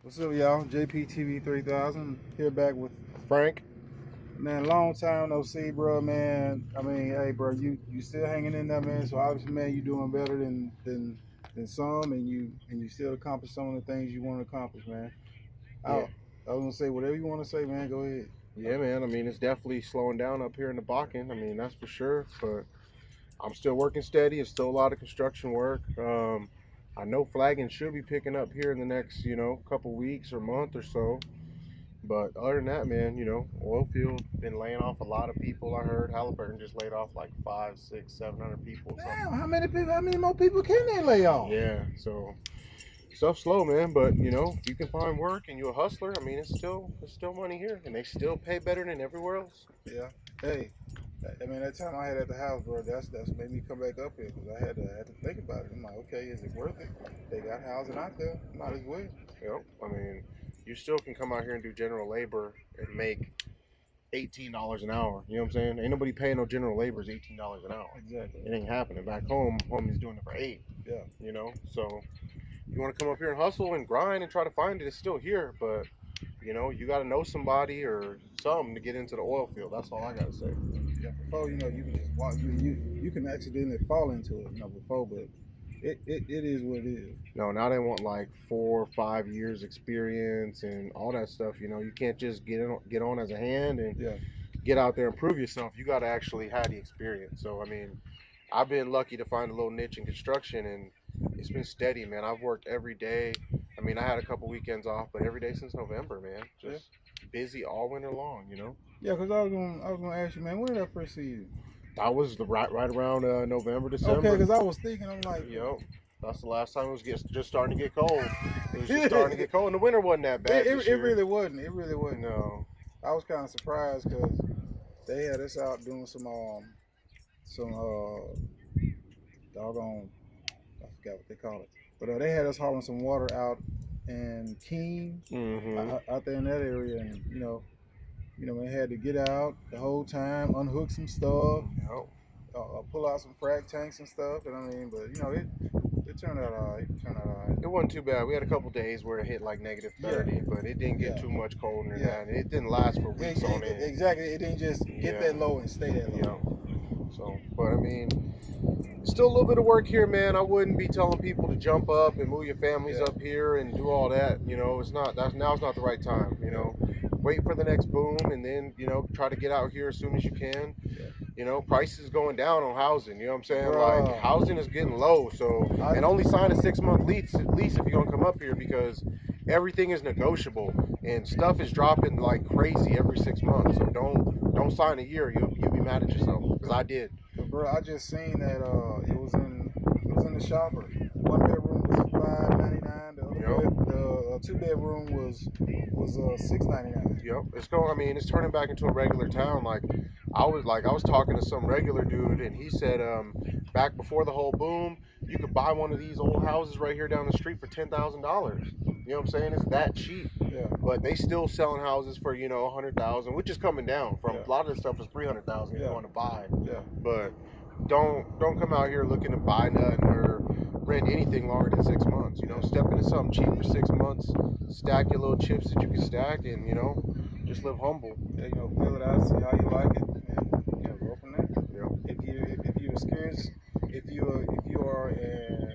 What's up, y'all? JPTV 3000 here back with Frank. man. Long time no see, bro. Man, I mean, hey, bro, you still hanging in there, man. So obviously, man, you doing better than some, and you still accomplish some of the things you want to accomplish, man. I, Yeah. I was gonna say whatever you want to say, man. Go ahead. Yeah, man. I mean, it's definitely slowing down up here in the Bakken. I mean, that's for sure. But I'm still working steady. It's still a lot of construction work. I know flagging should be picking up here in the next, couple weeks or month or so. But other than that, man, Oilfield been laying off a lot of people. I heard Halliburton just laid off like 5, 6, 700 people. Damn, how many people? How many more people can they lay off? Yeah, so stuff's slow, man. But if you can find work and you're a hustler, I mean, it's still money here, and they still pay better than everywhere else. Yeah. Hey, I mean, that time I had at the house, bro, that's made me come back up here because I had to think about it. I'm like, okay, is it worth it? They got housing out there, might as well. I mean, you still can come out here and do general labor and make $18 an hour. You know what I'm saying? Ain't nobody paying no general labor is $18 an hour. Exactly. It ain't happening. Back home, homie's doing it for 8. Yeah. So you want to come up here and hustle and grind and try to find it, it's still here, but you got to know somebody or something to get into the oil field. That's all I got to say. Yeah, before, you can just walk, you can accidentally fall into it, before, but it is what it is. No, now they want like 4 or 5 years experience and all that stuff. You can't just get on as a hand and get out there and prove yourself. You got to actually have the experience. So, I mean, I've been lucky to find a little niche in construction, and it's been steady, man. I've worked every day. I mean, I had a couple weekends off, but every day since November, man. Just busy all winter long, Yeah, because I was gonna ask you, man, when did I first see you? I was right around November, December. Okay, because I was thinking, I'm like, that's the last time it was just starting to get cold. It was just starting to get cold, and the winter wasn't that bad. It really wasn't. It really wasn't. No. I was kind of surprised because they had us out doing some doggone, I forgot what they call it, but they had us hauling some water out in Keene, out there in that area, and we had to get out the whole time, unhook some stuff, pull out some frac tanks and stuff, and I mean, but it turned out all right. It wasn't too bad. We had a couple days where it hit like negative 30, but it didn't get too much colder than that, and it didn't last for weeks on end. Exactly, it didn't just get that low and stay that low. So, but I mean, still a little bit of work here, man. I wouldn't be telling people to jump up and move your families up here and do all that. It's not. Now's not the right time. Wait for the next boom and then try to get out here as soon as you can. Prices going down on housing. You know what I'm saying? Bro. Like housing is getting low. So and only sign a 6-month lease at least if you're gonna come up here, because everything is negotiable and stuff is dropping like crazy every 6 months. So don't sign a year. You'll be mad at yourself, because I did. But bro, I just seen that it was in the shopper. 1 bedroom was $5.99. The 2-bedroom was $6.99. Yep, it's going. I mean, it's turning back into a regular town. I was talking to some regular dude, and he said, back before the whole boom, you could buy one of these old houses right here down the street for $10,000. You know what I'm saying? It's that cheap. Yeah. But they still selling houses for $100,000, which is coming down from a lot of this stuff is $300,000 you want to buy. Yeah. But don't come out here looking to buy nothing or rent anything longer than 6 months. Step into something cheap for 6 months, stack your little chips that you can stack, and just live humble. Yeah, fill it out, see how you like it, and go from there. Yeah. If you are an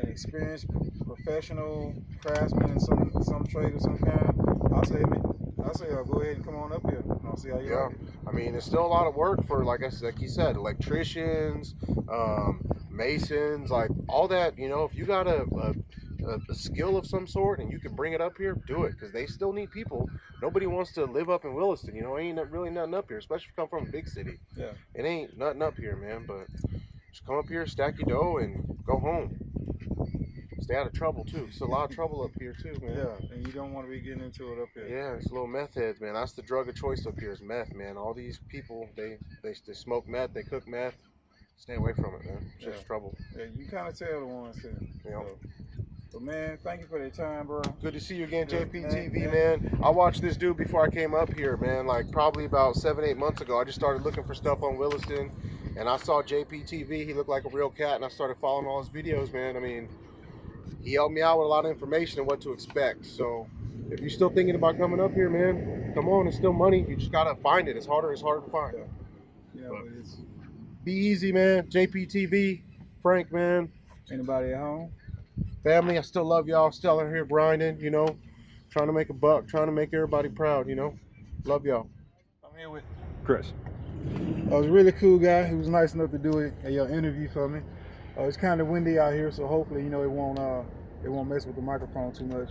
experienced professional craftsman in some trade of some kind, I'll say go ahead and come on up here. I'll see how you like it. I mean, it's still a lot of work for, like you said, electricians, masons, like all that. If you got a skill of some sort and you can bring it up here, do it, because they still need people. Nobody wants to live up in Williston. Ain't really nothing up here, especially if you come from a big city. Yeah. It ain't nothing up here, man. But just come up here, stack your dough, and go home. Stay out of trouble too. It's a lot of trouble up here too, man. Yeah, and you don't want to be getting into it up here. Yeah, it's little meth heads, man. That's the drug of choice up here is meth, man. All these people, they smoke meth, they cook meth. Stay away from it, man. It's just trouble. Yeah, you kind of tell the ones too. Yeah. But man, thank you for the time, bro. Good to see you again, JPTV, man. I watched this dude before I came up here, man. Like probably about 7-8 months ago. I just started looking for stuff on Williston, and I saw JPTV. He looked like a real cat, and I started following all his videos, man. I mean, he helped me out with a lot of information and what to expect. So if you're still thinking about coming up here, man, come on. It's still money. You just gotta find it. It's harder to find. Yeah, but it's be easy, man. JPTV, Frank, man. Anybody at home? Family, I still love y'all. Still out here grinding, you know, trying to make a buck, trying to make everybody proud, you know. Love y'all. I'm here with Chris. I was a really cool guy. He was nice enough to do a interview for me. It's kind of windy out here, so hopefully, you know, it won't mess with the microphone too much.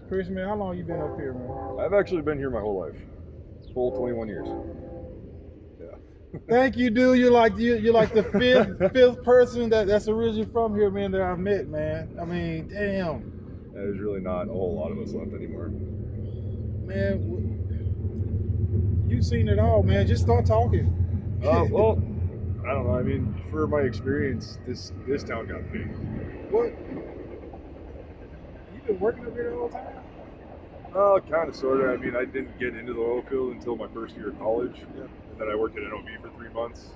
Chris, man, how long you been up here, man? I've actually been here my whole life, full 21 years. Thank you, dude. You're like the fifth person that's originally from here, man, that I've met, man. I mean, damn. There's really not a whole lot of us left anymore. Man, you've seen it all, man. Just start talking. Well, I don't know. I mean, for my experience, this town got big. What? You been working up here the whole time? Kind of, sort of. I mean, I didn't get into the oil field until my first year of college. Yeah. And then I worked at NOV for 3 months.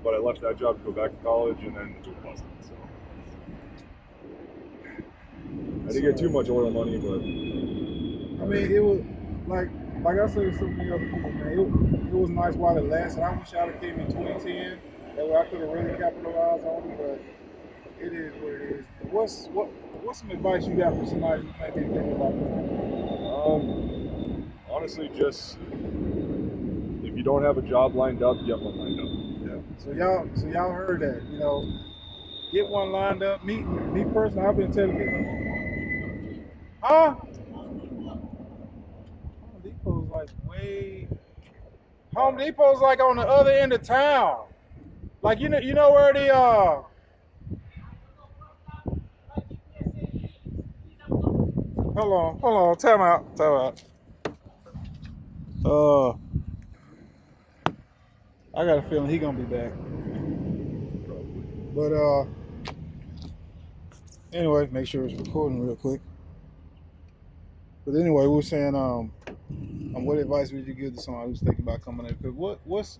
But I left that job to go back to college, and then it busted. So I didn't get too much oil money, but I mean, it was like I said to so many other people, man. It was nice while it lasted. I wish I'd have came in 2010. That way I could have really capitalized on it, but it is what it is. What's some advice you got for somebody who might be thinking about this? Honestly, just if you don't have a job lined up, get one lined up. Yeah. So y'all heard that, you know, get one lined up. Me personally, I've been telling people, Home Depot's like on the other end of town. Like you know where the Hold on, time out. I got a feeling he gonna be back. But anyway, make sure it's recording real quick. But anyway, we were saying what advice would you give to someone who's thinking about coming up? Because what's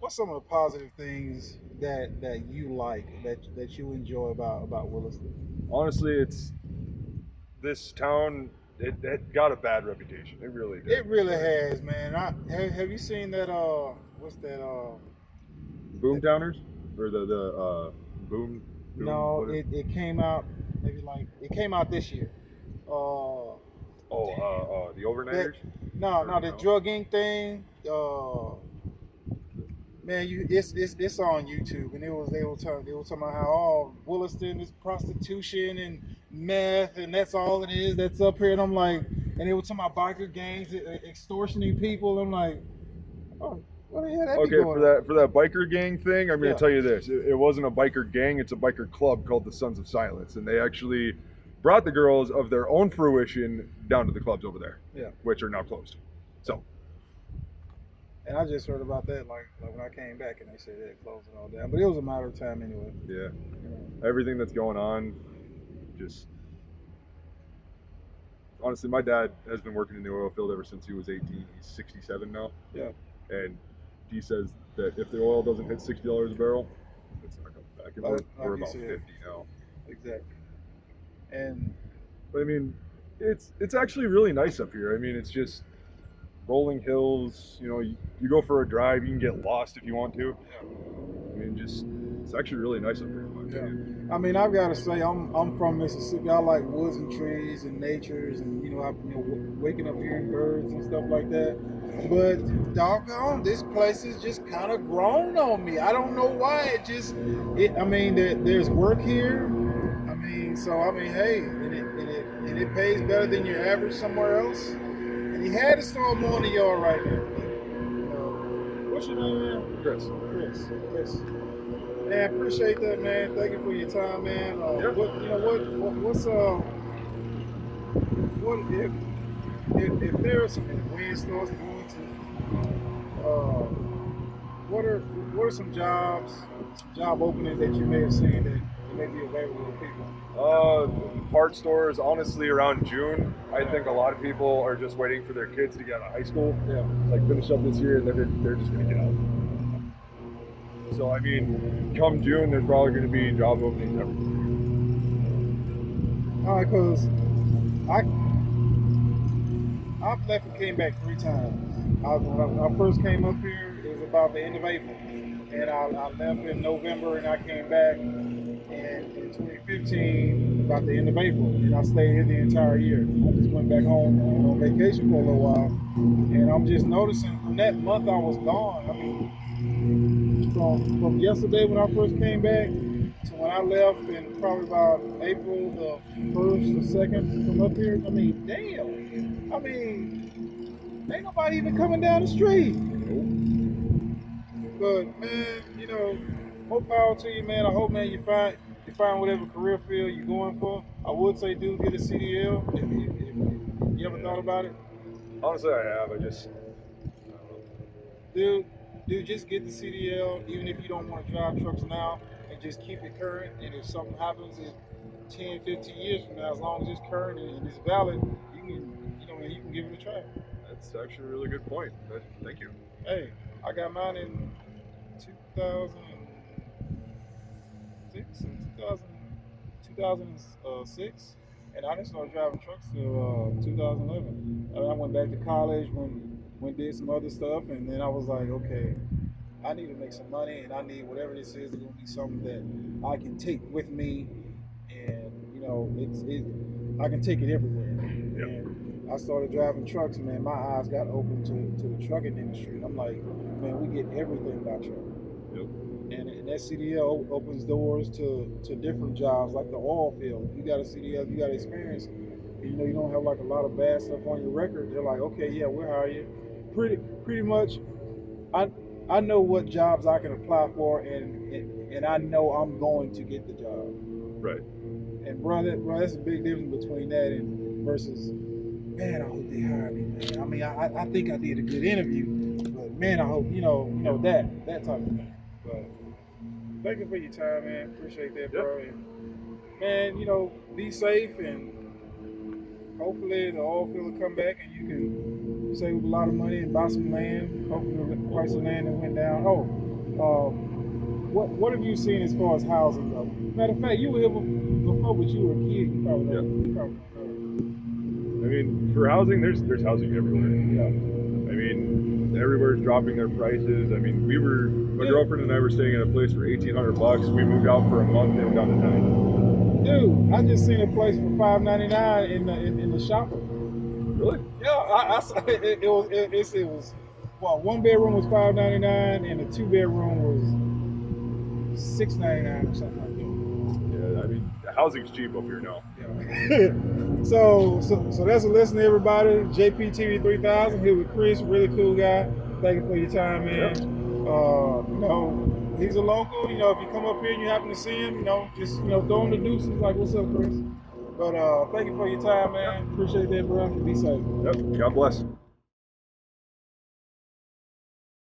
some of the positive things that you like, that you enjoy about Williston? Honestly, it's this town. It got a bad reputation. It really did. It really has, man. Have you seen that? What's that? Boomtowners or the boom? No, it came out it came out this year. The overnighters. The drugging thing. Man, it's on YouTube, and they were talking about how Williston is prostitution and meth, and that's all it is. That's up here, and I'm like, and they were talking about biker gangs extortioning people. I'm like, oh, what the hell that be going on? For that biker gang thing, I'm going to tell you this: it wasn't a biker gang; it's a biker club called the Sons of Silence, and they actually brought the girls of their own fruition down to the clubs over there, which are now closed. So. And I just heard about that like when I came back, and they said they closed it all down. But it was a matter of time anyway. Yeah. Everything that's going on, just honestly, my dad has been working in the oil field ever since he was 18. He's 67 now. Yeah. And he says that if the oil doesn't hit $60 a barrel, it's not coming back. And we're about 50 now. Exactly. But I mean, it's actually really nice up here. I mean, it's just rolling hills. You know, you go for a drive, you can get lost if you want to. I mean, it's actually really nice up here. I mean, I've got to say, I'm from Mississippi. I like woods and trees and natures, and waking up hearing birds and stuff like that. But doggone, this place is just kind of grown on me. I don't know why. There's work here. Hey, and it pays better than your average somewhere else. And he had to throw more in the yard right now. What's your name, man? Chris. Man, appreciate that, man. Thank you for your time, man. What if there are some wind starts going to? What are some job openings that you may have seen that may be available to people? Part stores, honestly, around June. I think a lot of people are just waiting for their kids to get out of high school, finish up this year, and they're just going to get out. So, I mean, come June, there's probably going to be job openings everywhere. All right, cause I've left and came back 3 times. When I first came up here, it was about the end of April, and I left in November, and I came back in 2015 about the end of April, and I stayed here the entire year. I just went back home on vacation for a little while, and I'm just noticing from that month I was gone. I mean, from yesterday when I first came back to when I left in probably about April the 1st or 2nd from up here, I mean, damn. I mean, ain't nobody even coming down the street. But man, you know, more power to you, man. I hope, man, you find whatever career field you're going for. I would say, dude, get a CDL. If you ever thought about it? Honestly, I have. Dude, just get the CDL, even if you don't want to drive trucks now, and just keep it current. And if something happens in 10, 15 years from now, as long as it's current and it's valid, you can give it a try. That's actually a really good point. Thank you. Hey, I got mine in 2006 and 2006, and I didn't start driving trucks till 2011. I went back to college, did some other stuff, and then I was like, okay, I need to make some money, and I need whatever this is to be something that I can take with me, and you know, I can take it everywhere. Yep. And I started driving trucks, and man, my eyes got open to the trucking industry, and I'm like, man, we get everything by truck. Yep. And that CDL opens doors to different jobs, like the oil field. If you got a CDL, you got experience, you know, you don't have like a lot of bad stuff on your record. They're like, okay, yeah, we'll hire you. Pretty much, I know what jobs I can apply for, and I know I'm going to get the job. Right. And bro, that's a big difference between that and versus, man, I hope they hire me, man. I mean, I think I did a good interview, but man, I hope you know that type of thing. But thank you for your time, man. Appreciate that, bro. Yep. And, man, you know, be safe, and hopefully the oil field will come back and you can save a lot of money and buy some land. Hopefully the price of land went down. What have you seen as far as housing though? Matter of fact, you were here before, but you were a kid. You probably know. I mean, for housing, there's housing everywhere. Yeah. I mean, everywhere's dropping their prices. I mean, my girlfriend and I were staying in a place for $1,800. We moved out for a month and we're down to $9. Dude, I just seen a place for $5.99 in the shopper. Really? Yeah, it was well, 1 bedroom was $5.99 and a 2 bedroom was $6.99 or something like that. Yeah, I mean, the housing's cheap up here now. Yeah. so that's a lesson to everybody. JPTV 3000 here with Chris, really cool guy. Thank you for your time, man. Yep. You know, he's a local. You know, if you come up here and you happen to see him, you know, just throw him the deuces like, "What's up, Chris?" But thank you for your time, man. Appreciate that, bro. Be safe. Yep. God bless.